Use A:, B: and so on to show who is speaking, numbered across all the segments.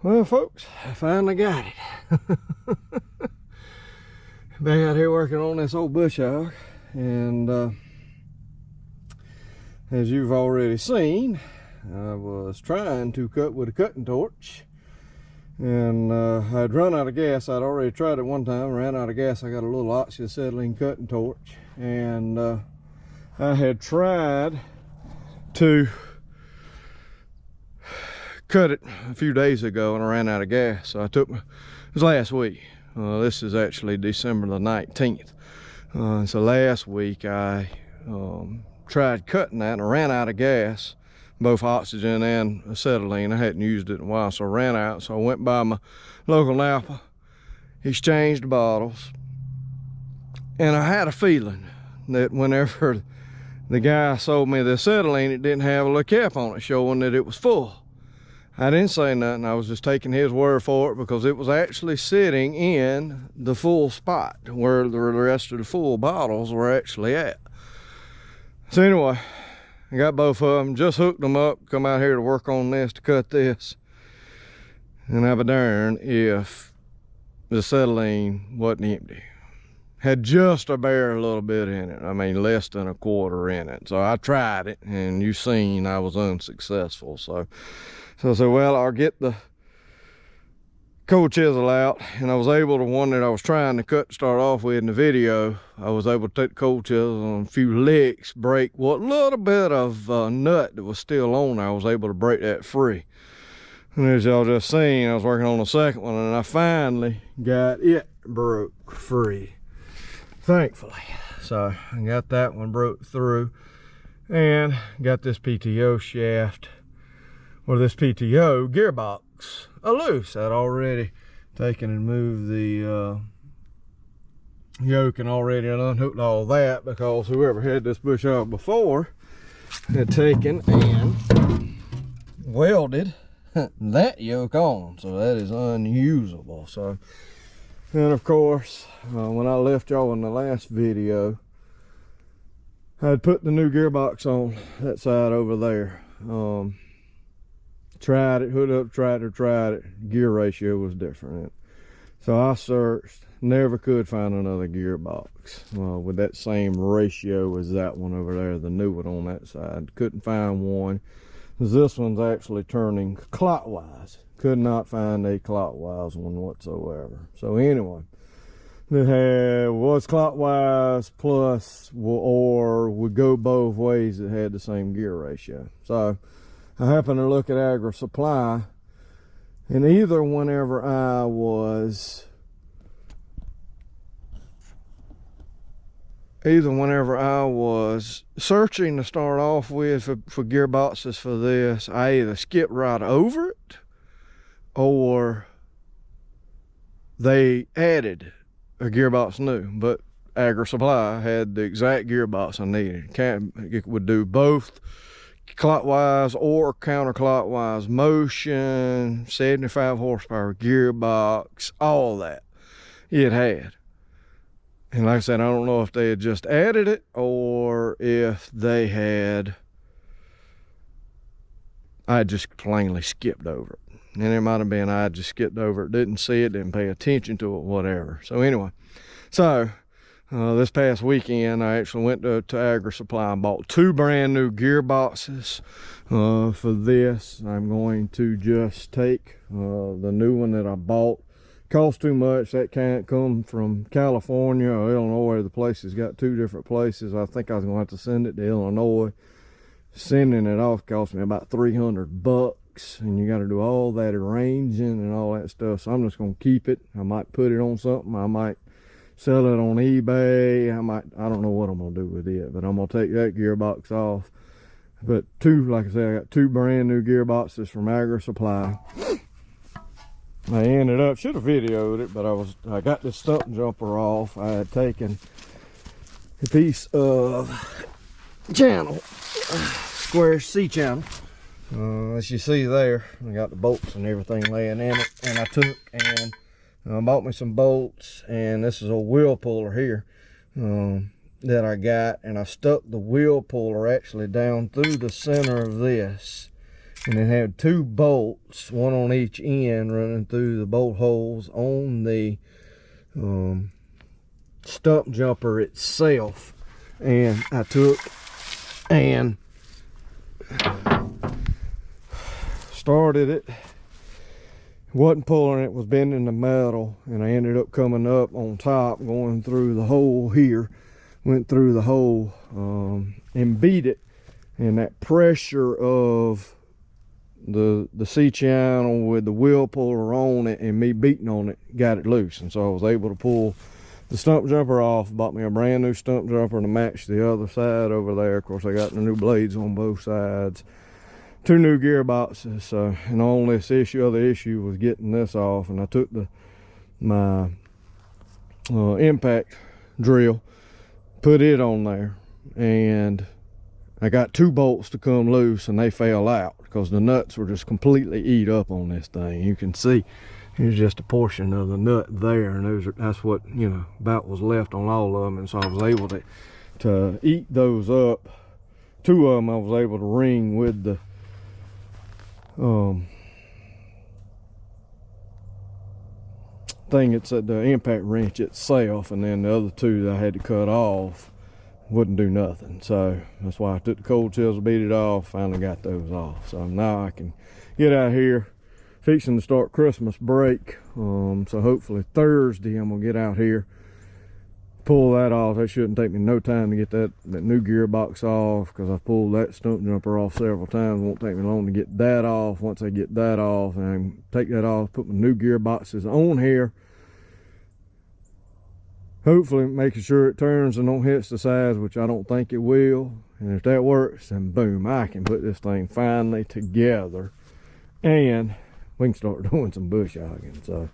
A: Well, folks, I finally got it. Back out here working on this old bush hog, and as you've already seen, I was trying to cut with a cutting torch, and I'd run out of gas. I'd already tried it one time, ran out of gas. I got a little oxyacetylene cutting torch, and I had tried to cut it a few days ago and I ran out of gas, so it was last week. This is actually December the 19th. So last week I tried cutting that and I ran out of gas, both oxygen and acetylene. I hadn't used it in a while, so I ran out. So I went by my local Napa, exchanged bottles, and I had a feeling that whenever the guy sold me the acetylene, it didn't have a little cap on it showing that it was full. I didn't say nothing. I was just taking his word for it because it was actually sitting in the full spot where the rest of the full bottles were actually at. So anyway, I got both of them, just hooked them up, come out here to work on this, to cut this. And I'll be darned if the acetylene wasn't empty. Had just a bare little bit in it. I mean, less than a quarter in it. So I tried it, and you seen I was unsuccessful. So I said, well, I'll get the cold chisel out, and I was able to, one that I was trying to cut to start off with in the video, I was able to take the cold chisel on a few licks, break what little bit of nut that was still on there. I was able to break that free. And as y'all just seen, I was working on the second one, and I finally got it broke free, thankfully. So I got that one broke through, and got this PTO shaft, or this PTO gearbox, loose. I'd already taken and moved the yoke and already unhooked all that, because whoever had this bush hog before had taken and welded that yoke on, so that is unusable. So, and of course, when I left y'all in the last video, I'd put the new gearbox on that side over there. Tried it, hooked up tried it, gear ratio was different. So I searched, never could find another gearbox with that same ratio as that one over there, the new one on that side. Couldn't find one, because this one's actually turning clockwise. Could not find a clockwise one whatsoever. So anyway, it was clockwise plus, or would go both ways. It had the same gear ratio. So I happened to look at Agri Supply, and either whenever I was searching to start off with for gearboxes for this, I either skipped right over it, or they added a gearbox new. But Agri Supply had the exact gearbox I needed. It would do both clockwise or counterclockwise motion, 75 horsepower gearbox, all that it had. And like I said, I don't know if they had just added it or if I just plainly skipped over it. And it might have been I just skipped over it, didn't see it, didn't pay attention to it, whatever. So anyway, this past weekend, I actually went to Agri Supply and bought 2 brand new gearboxes for this. I'm going to just take the new one that I bought. Cost too much. That can't come from California or Illinois. The place has got 2 different places. I think I was going to have to send it to Illinois. Sending it off cost me about $300, and you got to do all that arranging and all that stuff. So I'm just going to keep it. I might put it on something. I might sell it on eBay. I don't know what I'm gonna do with it, but I'm gonna take that gearbox off. But like I said, I got 2 brand new gearboxes from Agri Supply. I ended up, should have videoed it, but I got this stump jumper off. I had taken a piece of channel, square C channel. As you see there, I got the bolts and everything laying in it, and I took and I bought me some bolts, and this is a wheel puller here that I got, and I stuck the wheel puller actually down through the center of this And it had 2 bolts, one on each end, running through the bolt holes on the stump jumper itself. And I took and started it. Wasn't pulling it, was bending the metal, and I ended up coming up on top, going through the hole here. Went through the hole and beat it, and that pressure of the C-channel with the wheel puller on it and me beating on it got it loose. And so I was able to pull the stump jumper off. Bought me a brand new stump jumper to match the other side over there. Of course, I got the new blades on both sides, 2 new gearboxes. So, and the only other issue was getting this off. And I took my impact drill, put it on there, and I got 2 bolts to come loose, and they fell out because the nuts were just completely eat up on this thing. You can see here's just a portion of the nut there, and that's what, you know, about was left on all of them. And so I was able to eat those up. 2 of them I was able to ring with the thing. It's at the impact wrench itself, and then the other 2 that I had to cut off wouldn't do nothing. So that's why I took the cold chisel, beat it off, finally got those off. So now I can get out here, fixing to start Christmas break. So hopefully Thursday I'm gonna get out here, pull that off. That shouldn't take me no time to get that new gearbox off, because I've pulled that stump jumper off several times. It won't take me long to get that off. Once I get that off, and I can take that off, put my new gearboxes on here, hopefully making sure it turns and don't hit the sides, which I don't think it will. And if that works, then boom, I can put this thing finally together, and we can start doing some bush hogging. So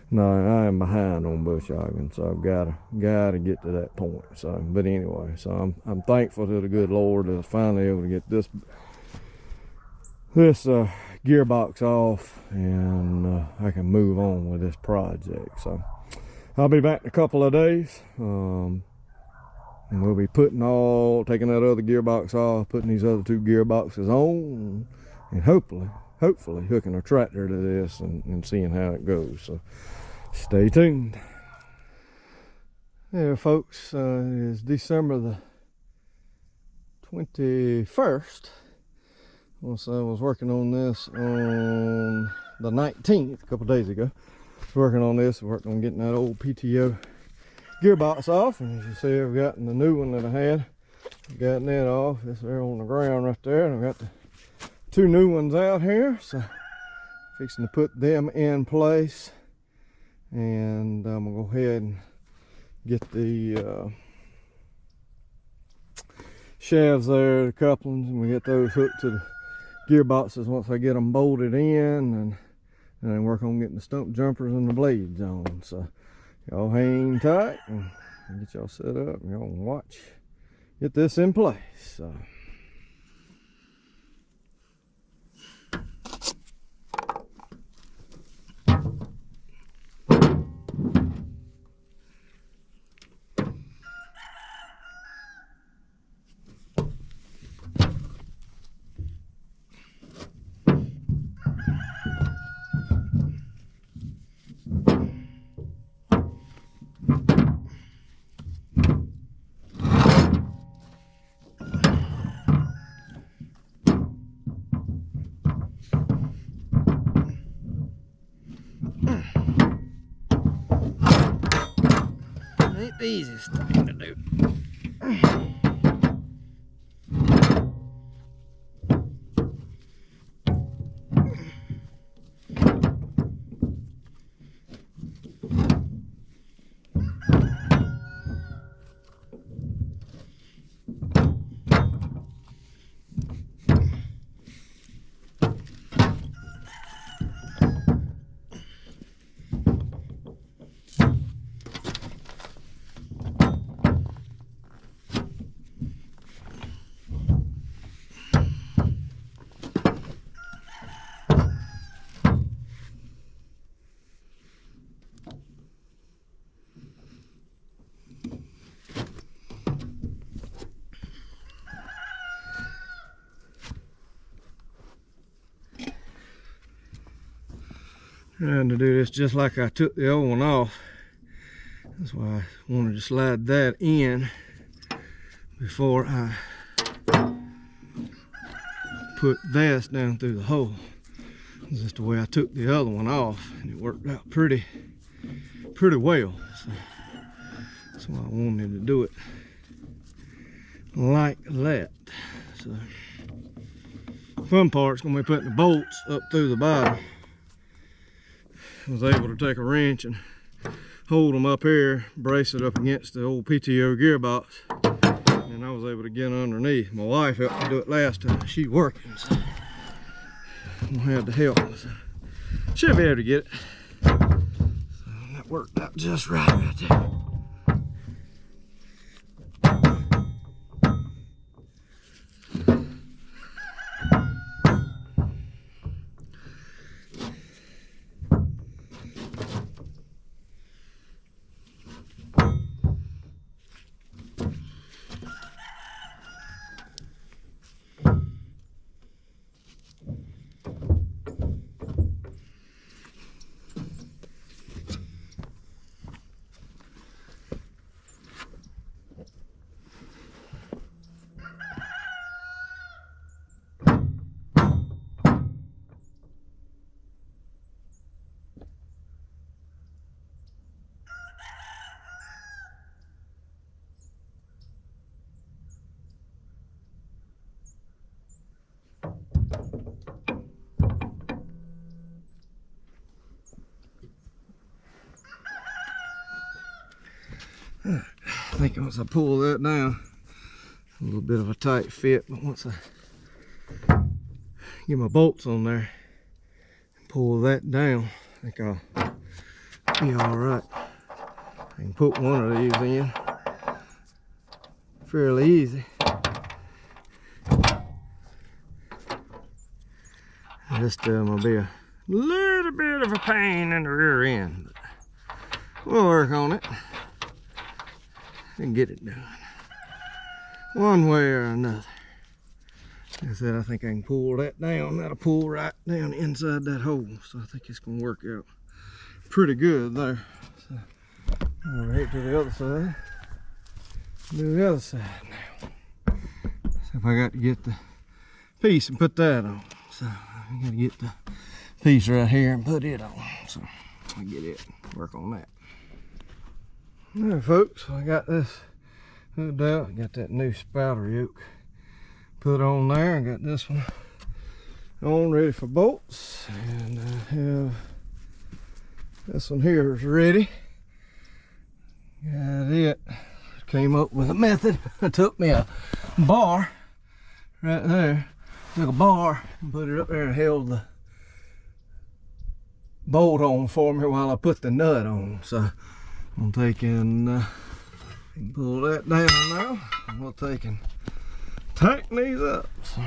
A: no, I am behind on bush hogging, so I've gotta get to that point. So, but anyway, so I'm thankful to the good Lord that I was finally able to get this gearbox off, and I can move on with this project. So I'll be back in a couple of days, and we'll be taking that other gearbox off, putting these other 2 gearboxes on, and hopefully hooking a tractor to this and seeing how it goes. So stay tuned. Yeah, folks, it is December the 21st. So I was working on this on the 19th, a couple days ago. Working on this, worked on getting that old PTO gearbox off, and as you see, I've gotten the new one that I had, gotten it off. It's there on the ground right there, and I've got the 2 new ones out here, so fixing to put them in place. And I'm gonna go ahead and get the shafts there, the couplings, and we get those hooked to the gearboxes once I get them bolted in, and then work on getting the stump jumpers and the blades on. So y'all hang tight and get y'all set up, and y'all watch get this in place. So ain't the easiest thing to do. Trying to do this just like I took the old one off. That's why I wanted to slide that in before I put this down through the hole. This is the way I took the other one off, and it worked out pretty well. So that's why I wanted to do it like that. So fun part's gonna be putting the bolts up through the bottom. I was able to take a wrench and hold them up here, brace it up against the old PTO gearbox, and I was able to get underneath. My wife helped me do it last time. She's working, so I had to help. So should be able to get it. So that worked out just right there. I think once I pull that down, a little bit of a tight fit, but once I get my bolts on there and pull that down, I think I'll be all right. I can put one of these in fairly easy. This time will be a little bit of a pain in the rear end, but we'll work on it and get it done one way or another. Like I said, I think I can pull that down. That'll pull right down inside that hole, so I think it's gonna work out pretty good there. So over here to the other side. Do the other side now. So if I got to get the piece and put that on, so I gotta get the piece right here and put it on. So I get it, work on that. Alright folks, I got this hooked out. I got that new spouter yoke put on there. I got this one on ready for bolts, and I have this one here is ready. Got it. Came up with a method. It took me a bar right there. Took a bar and put it up there and held the bolt on for me while I put the nut on. So I'm taking, pull that down now. We'll take and tighten these up. So.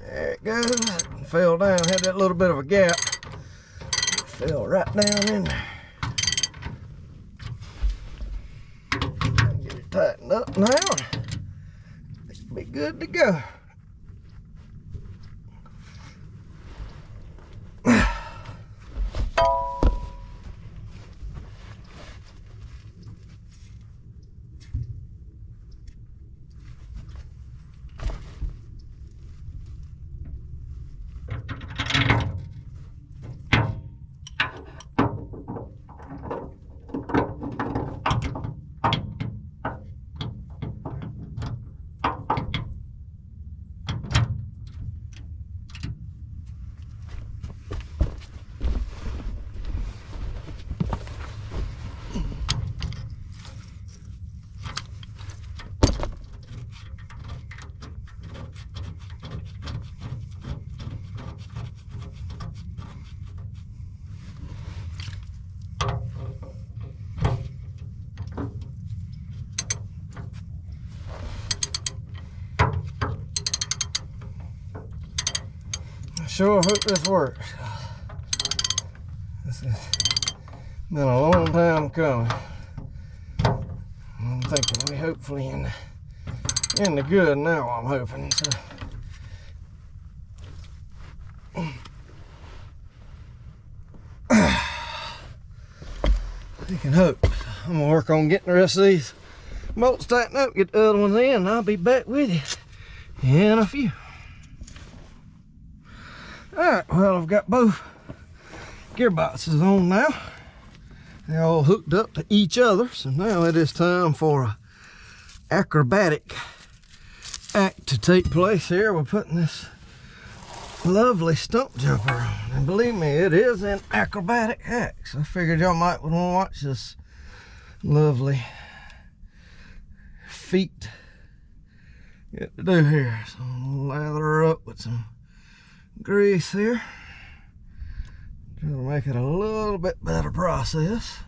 A: There it goes. Fell down, had that little bit of a gap. It fell right down in there. Get it tightened up now. It'll be good to go. sure hope this works. This has been a long time coming. I'm thinking we hopefully in the good now, I'm hoping. So. You can hope. I'm gonna work on getting the rest of these bolts tightened up, get the other ones in, and I'll be back with you in a few. Alright, well, I've got both gearboxes on now. They're all hooked up to each other, so now it is time for an acrobatic act to take place here. We're putting this lovely stump jumper on, and believe me, it is an acrobatic act. So I figured y'all might want to watch this lovely feat get to do here. So I'm gonna lather her up with some grease here. Try to make it a little bit better process.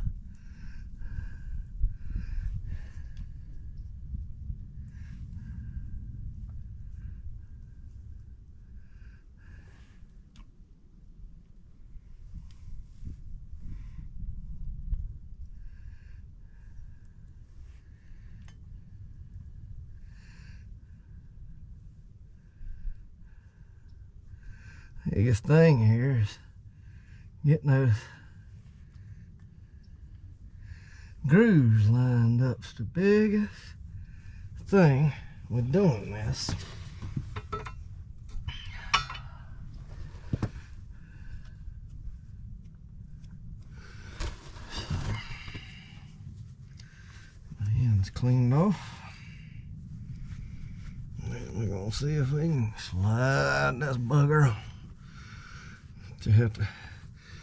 A: The biggest thing here is getting those grooves lined up. It's the biggest thing with doing this. So, the end's cleaned off. And we're gonna see if we can slide this bugger on. You have to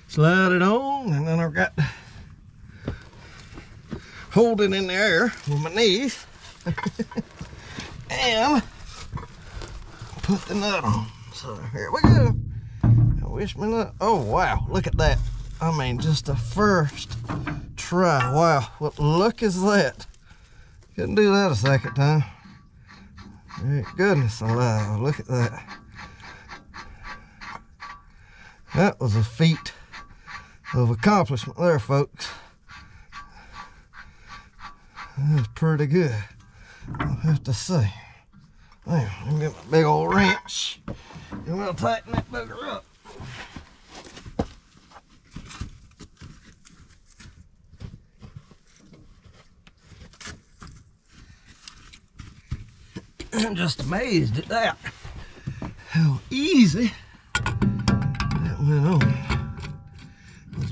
A: slide it on, and then I've got to hold it in the air with my knees and put the nut on. So here we go. I wish me luck. Oh wow, look at that. I mean, just the first try. Wow, what luck is that? Couldn't do that a second time. Goodness alive, look at that. That was a feat of accomplishment there, folks. That was pretty good, I'll have to say. Now, let me get my big old wrench and we'll tighten that bugger up. I'm just amazed at that. How easy that went on.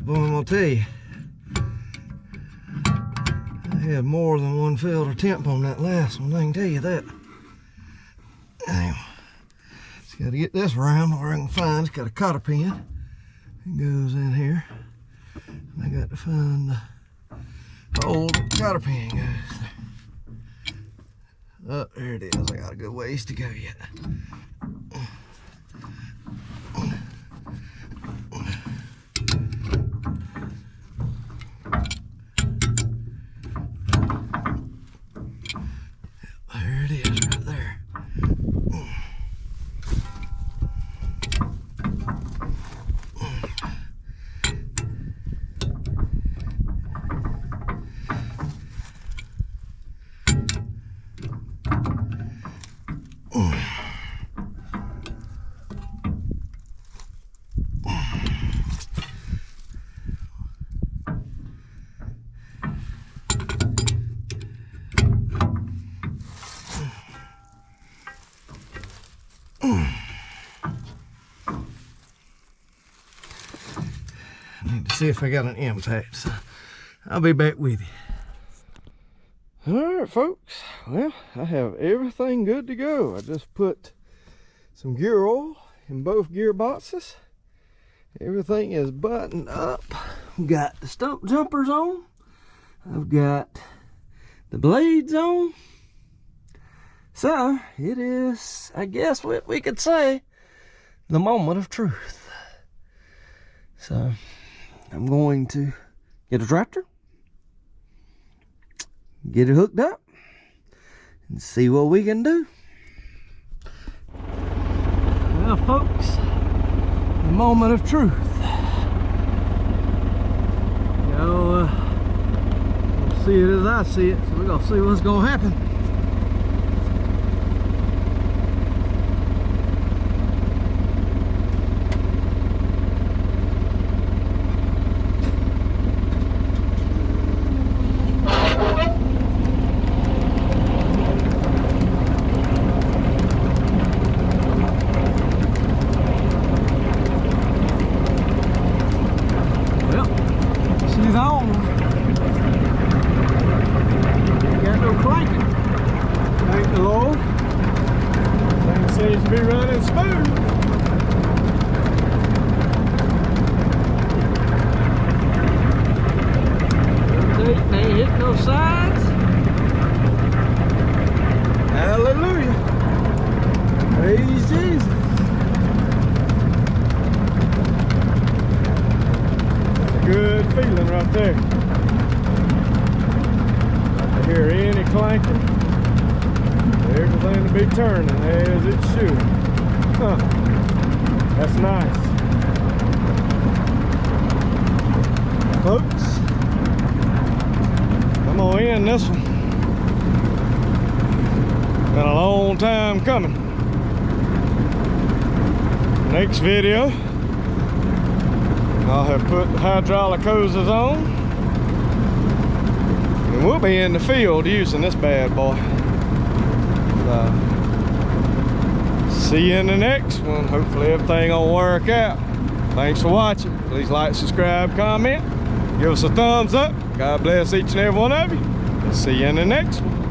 A: Boy, I'm gonna tell you, I had more than one failed attempt on that last one, I can tell you that. Anyway, just gotta get this round where I can find. It's got a cotter pin. It goes in here. And I got to find the hole the cotter pin goes there. Oh, there it is. I got a good ways to go yet. There it is right there. Need to see if I got an impact, so I'll be back with you. Alright folks, well, I have everything good to go. I just put some gear oil in both gearboxes. Everything is buttoned up. Got the stump jumpers on. I've got the blades on. So it is, I guess what we could say, the moment of truth. So I'm going to get a tractor, get it hooked up, and see what we can do. Well folks, the moment of truth. Y'all see it as I see it, so we're gonna see what's gonna happen. She's on. Got no clanking. Thank the Lord. Thing seems to be running smooth. Rotate, ain't hitting no sides. Hallelujah. Praise Jesus. Good feeling right there. Not to hear any clanking. Everything to be turning as it should. Huh. That's nice. Folks, I'm gonna end this one. Been a long time coming. Next video, I'll have put the hydraulic hoses on, and we'll be in the field using this bad boy. See you in the next one. Hopefully everything will work out. Thanks for watching. Please like, subscribe, comment, give us a thumbs up. God bless each and every one of you. We'll see you in the next one.